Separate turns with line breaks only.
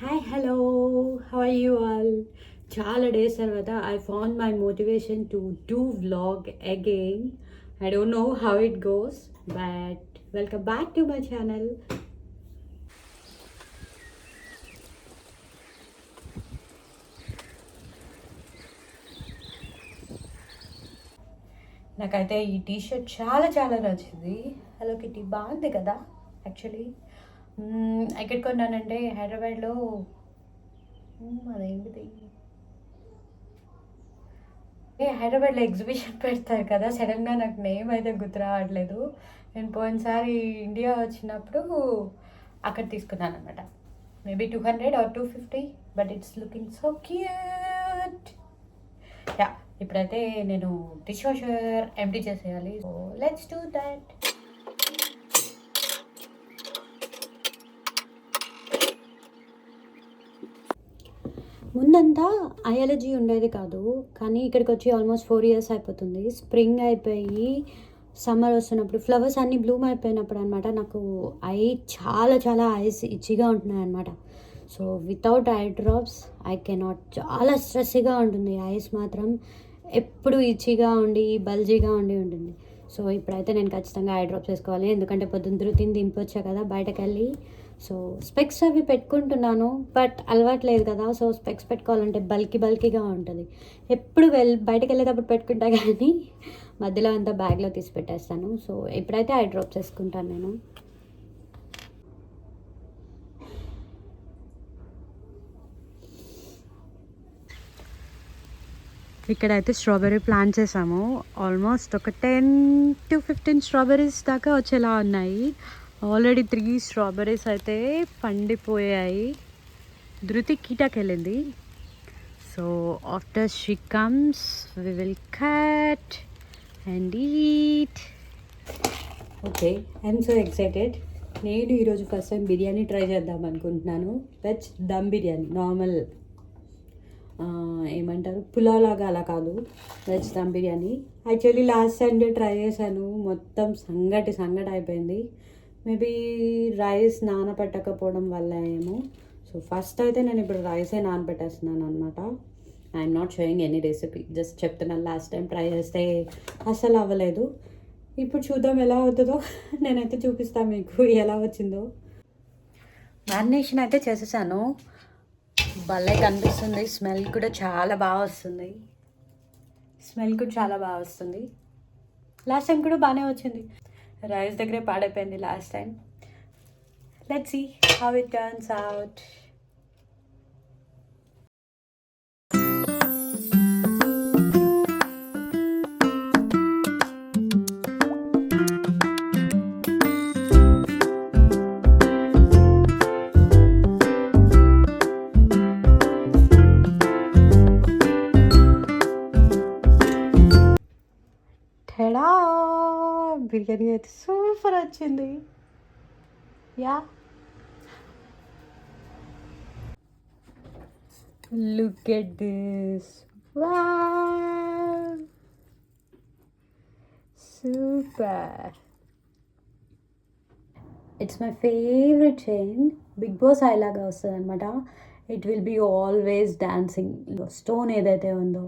Hi hello how are you all. చాలా days తర్వాత I found my motivation to do vlog again. I don't know how it goes but welcome back to my channel. నాకైతే ఈ T shirt చాలా చాలా నచ్చింది. Hello kitty బాగుంది కదా. Actually ఎక్కడికి కొన్నానంటే హైదరాబాద్లో అదేంటిది హైదరాబాద్లో ఎగ్జిబిషన్ పెడతారు కదా. సడన్గా నాకు నేమ్ అయితే గుర్తు రావట్లేదు. నేను పోయినసారి ఇండియా వచ్చినప్పుడు అక్కడ తీసుకున్నాను అనమాట. Maybe 200 or 250, but it's looking so cute. Yeah, ఇప్పుడైతే నేను డిష్ వాషర్ ఎంటీ చేసేయాలి. So let's do that. ముందంతా అయాలజీ ఉండేది కాదు, కానీ ఇక్కడికి వచ్చి ఆల్మోస్ట్ 4 years అయిపోతుంది. స్ప్రింగ్ అయిపోయి సమ్మర్ వస్తున్నప్పుడు ఫ్లవర్స్ అన్నీ బ్లూమ్ అయిపోయినప్పుడు అనమాట నాకు ఐ చాలా చాలా ఐస్ ఇచ్చిగా ఉంటున్నాయి అనమాట. So without eye drops eye cannot. చాలా స్ట్రెస్గా ఉంటుంది ఐస్ మాత్రం, ఎప్పుడు ఇచ్చిగా ఉండి బల్జీగా ఉంటుంది. సో ఇప్పుడైతే నేను ఖచ్చితంగా ఐ డ్రాప్స్ వేసుకోవాలి, ఎందుకంటే పొద్దున్న ధృతిని దింపొచ్చా కదా బయటకు వెళ్ళి. సో స్పెక్స్ అవి పెట్టుకుంటున్నాను, బట్ అలవాటు లేదు కదా. సో స్పెక్స్ పెట్టుకోవాలంటే బల్కీగా ఉంటుంది. ఎప్పుడు బయటకు వెళ్ళేటప్పుడు పెట్టుకుంటా, కానీ మధ్యలో అంతా బ్యాగ్లో తీసి పెట్టేస్తాను. సో ఇప్పుడైతే ఐ డ్రాప్స్ వేసుకుంటాను నేను. ఇక్కడైతే స్ట్రాబెర్రీ ప్లాంట్ చేసాము. ఆల్మోస్ట్ ఒక 10 to 15 స్ట్రాబెర్రీస్ దాకా వచ్చేలా ఉన్నాయి. ఆల్రెడీ 3 స్ట్రాబెర్రీస్ అయితే పండిపోయాయి. ధృతి కీటాకి వెళ్ళింది. So after she comes we will cut and eat. Okay, I'm so excited. నేను ఈరోజు ఫస్ట్ టైం బిర్యానీ ట్రై చేద్దాం అనుకుంటున్నాను. వెజ్ దమ్ బిర్యానీ, నార్మల్ ఏమంటారు పులావ్ లాగా అలా కాదు, veg dum biryani. Actually last Sunday try చేశాను, మొత్తం సంగటి అయిపోయింది. మేబీ రైస్ నానబెట్టకపోవడం వల్ల ఏమో. సో ఫస్ట్ అయితే నేను ఇప్పుడు రైసే నానబెట్టేస్తున్నాను అనమాట. I'm not showing any recipe, just చెప్తున్నాను. లాస్ట్ టైం ట్రై చేస్తే అస్సలు అవ్వలేదు. ఇప్పుడు చూద్దాం ఎలా అవుతుందో. నేనైతే చూపిస్తాను మీకు ఎలా వచ్చిందో. మ్యారినేషన్ అయితే చేసేసాను, భలే కనిపిస్తుంది. స్మెల్ కూడా చాలా బాగా వస్తుంది. లాస్ట్ టైం కూడా బాగానే వచ్చింది. రైస్ దగ్గరే పాడైపోయింది last time. Let's see how it turns out. Biryani అయితే సూపర్ వచ్చింది. Yeah, look at this. Wow, super. It's my favourite chain. Bigg Boss ఐలాగా వస్తుంది అనమాట. It will be always dancing. Stone ఏదైతే ఉందో